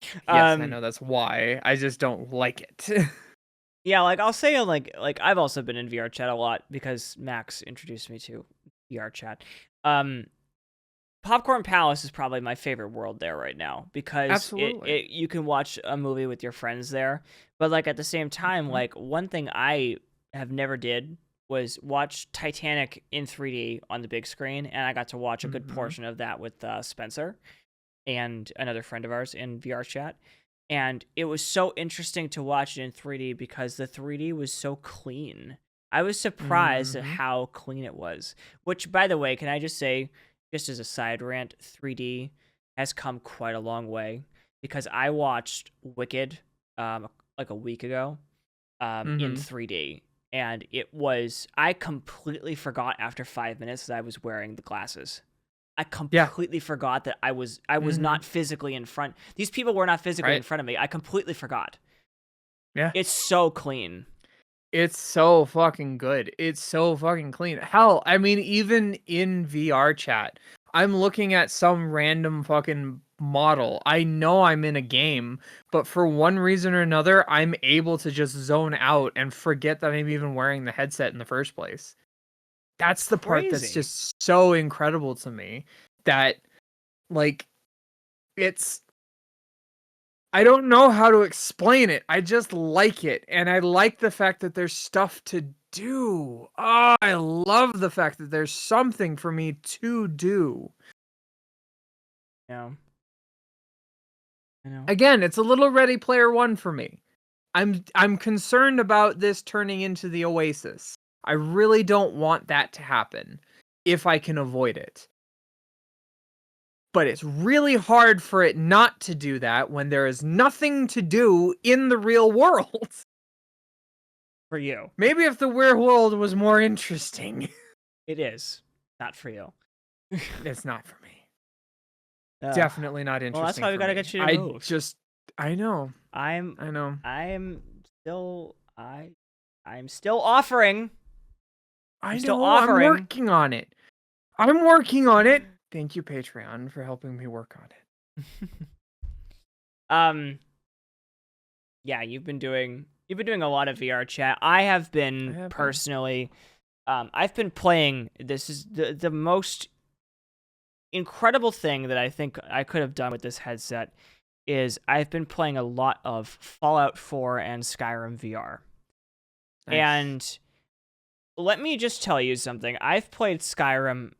Yes, I know that's why. I just don't like it. Yeah, like, I'll say, like I've also been in vrchat a lot because Max introduced me to vrchat. Popcorn Palace is probably my favorite world there right now because you can watch a movie with your friends there. But, like, at the same time, like, one thing I have never did was watch Titanic in 3D on the big screen, and I got to watch a good Mhm. portion of that with Spencer and another friend of ours in vrchat. And it was so interesting to watch it in 3D because the 3D was so clean. I was surprised at Mhm. how clean it was. Which, by the way, can I just say, just as a side rant, 3D has come quite a long way because I watched Wicked like a week ago in Mhm. 3D. And I completely forgot after 5 minutes that I was wearing the glasses. I Yeah. completely forgot that I was Mhm. not physically in front. These people were not physically in Right. front of me. I completely forgot. Yeah. It's so clean. It's so fucking good. It's so fucking clean. Hell, I mean, even in VR chat, I'm looking at some random fucking model. I know I'm in a game, but for one reason or another, I'm able to just zone out and forget that I'm even wearing the headset in the first place. That's the part that's Crazy. just so incredible to me that, like, it's I don't know how to explain it. I just like it. And I like the fact that there's stuff to do. Oh, I love the fact that there's something for me to do. Yeah. I know. Again, it's a little Ready Player One for me. I'm concerned about this turning into the Oasis. I really don't want that to happen if I can avoid it. But it's really hard for it not to do that when there is nothing to do in the real world. For you. Maybe if the real world was more interesting. It is. Not for you. It's not for me. Ugh. Definitely not Well, that's interesting why we for gotta me. get you to move. I know. I'm I know. I'm still I'm still offering. I'm I still know. I'm offering. working on it. I'm working on it. Thank you, Patreon, for helping me work on it. um yeah, you've been doing a lot of VR chat. I have I been have been. personally I've been playing. This is the most incredible thing that I think I could have done with this headset is I've been playing a lot of Fallout 4 and Skyrim VR. Nice. And let me just tell you something. I've played Skyrim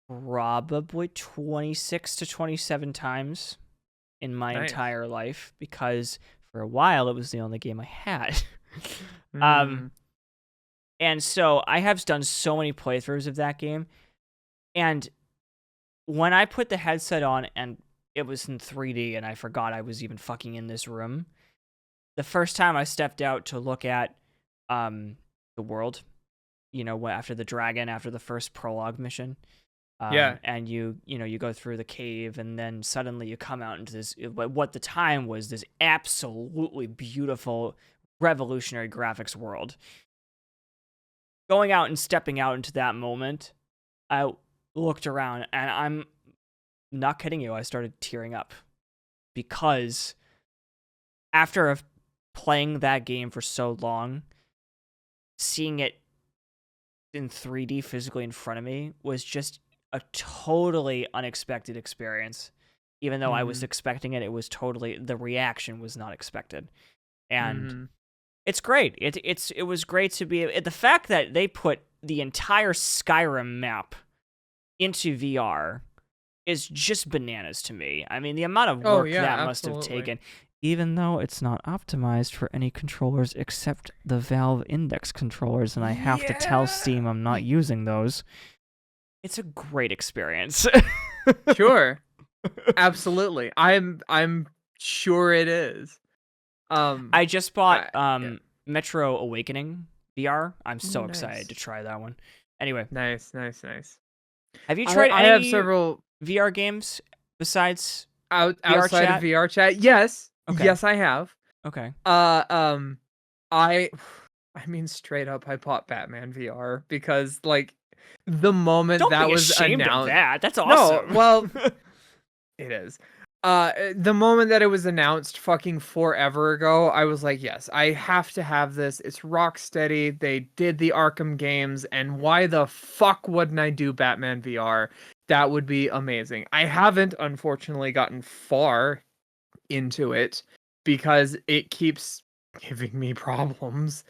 probably 26 to 27 times in my Nice. entire life because for a while it was the only game I had. um Mm. and so I have done so many playthroughs of that game, and when I put the headset on and it was in 3D and I forgot I was even fucking in this room, the first time I stepped out to look at the world, after the dragon, after the first prologue mission, Yeah. and you go through the cave and then suddenly you come out into this, what the time was this absolutely beautiful revolutionary graphics world. Going out and stepping out into that moment, I looked around and I'm not kidding you, I started tearing up because after playing that game for so long, seeing it in 3D physically in front of me was just a totally unexpected experience. Even though I was Mhm. expecting it, the reaction was not expected. And Mhm. it's great. It was great to be the fact that they put the entire Skyrim map into VR is just bananas to me. I mean, the amount of Oh work yeah, that must have absolutely. taken, even though it's not optimized for any controllers except the Valve Index controllers, and I have to tell Yeah. Steam I'm not using those. It's a great experience. Sure. Absolutely. I'm sure it is. I just bought Yeah. Metro Awakening VR. I'm Ooh, so excited to nice. try that one. Anyway, Nice, nice, nice. have you I tried I have any several VR games besides VR outside of chat? VR chat. Yes. Okay. Yes, I have. Okay. Uh um I I mean straight up I bought Batman VR because like the moment Don't that be was ashamed of announced. that. That's No, awesome. well, it is. The moment that it was announced fucking forever ago, I was like, yes, I have to have this. It's Rocksteady. They did the Arkham games, and why the fuck wouldn't I do Batman VR? That would be amazing. I haven't, unfortunately, gotten far into it because it keeps giving me problems,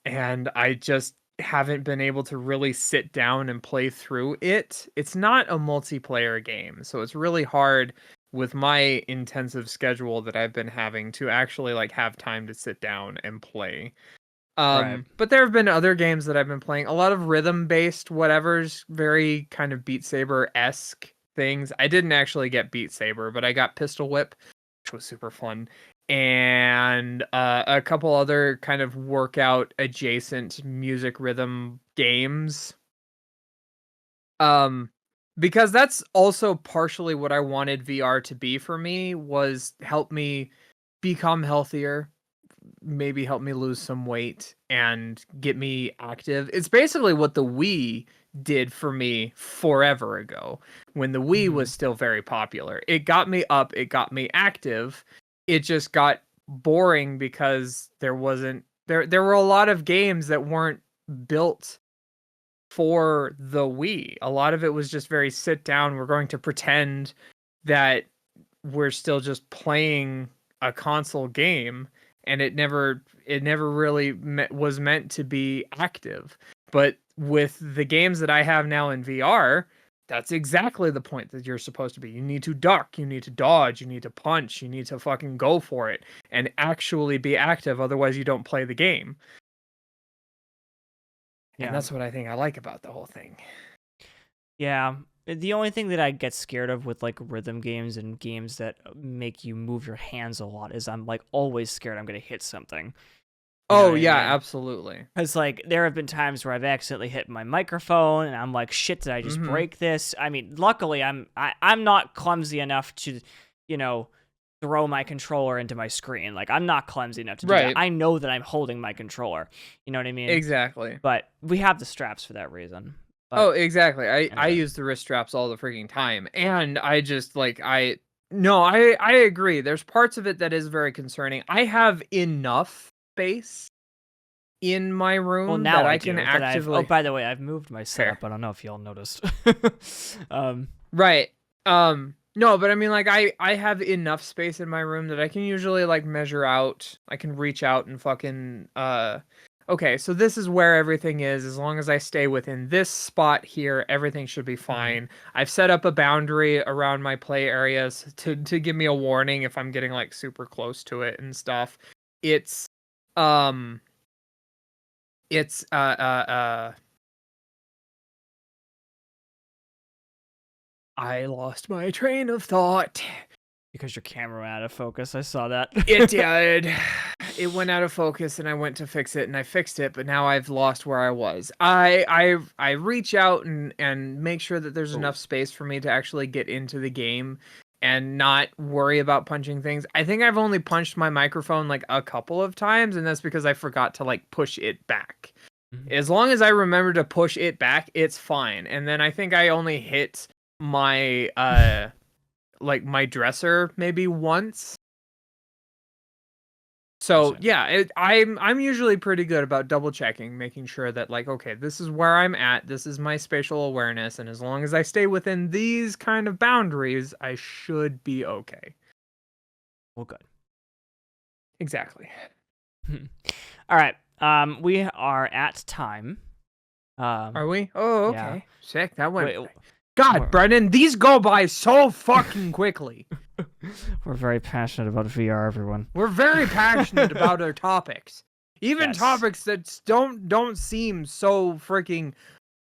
and I just haven't been able to really sit down and play through it. It's not a multiplayer game, so it's really hard with my intensive schedule that I've been having to actually like have time to sit down and play. Right. But there have been other games that I've been playing, a lot of rhythm based whatever's, very kind of Beat Saber-esque things. I didn't actually get Beat Saber, but I got Pistol Whip, which was super fun, and a couple other kind of workout adjacent music rhythm games. Because that's also partially what I wanted VR to be for me, was help me become healthier, maybe help me lose some weight and get me active. It's basically what the Wii did for me forever ago, when the Wii was still very popular. It got me up, it got me active. It just got boring because there were a lot of games that weren't built for the Wii. A lot of it was just very sit down, we're going to pretend that we're still just playing a console game, and it never really was meant to be active. But with the games that I have now in VR, that's exactly the point that you're supposed to be. You need to duck, you need to dodge, you need to punch, you need to fucking go for it and actually be active, otherwise you don't play the game. Yeah. And that's what I think I like about the whole thing. Yeah. The only thing that I get scared of with like rhythm games and games that make you move your hands a lot is I'm like always scared I'm going to hit something. Oh yeah, absolutely. It's like there have been times where I've accidentally hit my microphone and I'm like, shit, did I just break this? I mean, luckily I'm not clumsy enough to, throw my controller into my screen. Like, I'm not clumsy enough to do that. I know that I'm holding my controller. You know what I mean? Exactly. But we have the straps for that reason. But, oh, exactly. I use the wrist straps all the freaking time. And I just like, I agree. There's parts of it that is very concerning. I have enough space in my room now that I can actively... Oh, by the way, I've moved my setup. I don't know if y'all noticed. Right. No, but I mean, like, I have enough space in my room that I can usually, like, measure out. I can reach out and fucking, okay, so this is where everything is. As long as I stay within this spot here, everything should be fine. I've set up a boundary around my play areas to give me a warning if I'm getting, like, super close to it and stuff. I lost my train of thought. Because your camera went out of focus. I saw that. It did. It went out of focus and I went to fix it and I fixed it, but now I've lost where I was. I reach out and make sure that there's enough space for me to actually get into the game and not worry about punching things. I think I've only punched my microphone like a couple of times, and that's because I forgot to like push it back. As long as I remember to push it back, it's fine. And then I think I only hit my like my dresser maybe once. So yeah, I'm usually pretty good about double checking, making sure that like, okay, this is where I'm at, this is my spatial awareness, and as long as I stay within these kind of boundaries, I should be okay. Well, good. Exactly. All right. We are at time. Are we? Oh, okay. Yeah. Sick. That went... God, Brendan, these go by so fucking quickly. We're very passionate about VR, everyone. We're very passionate about our topics. Even topics that don't seem so freaking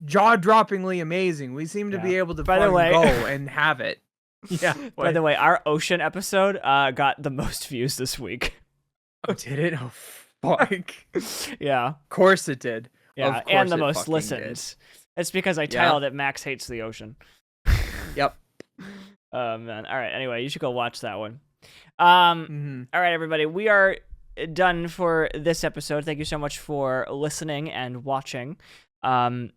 jaw-droppingly amazing. We seem to be able to go and have it. Yeah. By the way, our ocean episode got the most views this week. Oh, did it? Oh, fuck. Yeah. Of course it did. Yeah, and the most listens. It's because I titled it Max Hates the Ocean. Yep. Man. All right. Anyway, you should go watch that one. All right, everybody. We are done for this episode. Thank you so much for listening and watching. Do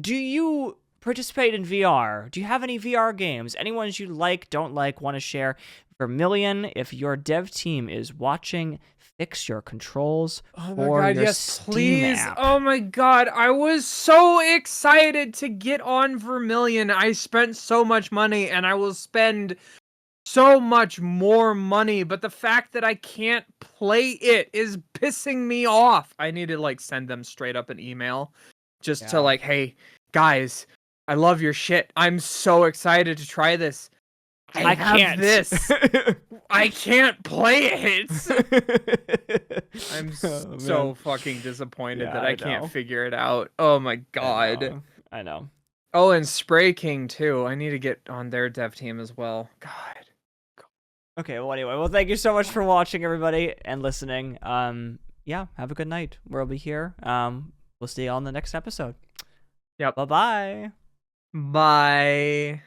you participate in VR? Do you have any VR games? Any ones you like, don't like, want to share? Vermilion, if your dev team is watching, fix your controls for your Steam app. Oh my god, I was so excited to get on Vermilion. I spent so much money and I will spend so much more money, but the fact that I can't play it is pissing me off. I need to like send them straight up an email just to like, hey guys, I love your shit. I'm so excited to try this. I have can't. this. I can't play it. I'm so fucking disappointed that I can't figure it out. Oh my god. I know. Oh, and Spray King too. I need to get on their dev team as well. God. Okay, well anyway, well thank you so much for watching, everybody, and listening. Yeah, have a good night. We'll be here. We'll see you on the next episode. Yep. Bye-bye. Bye.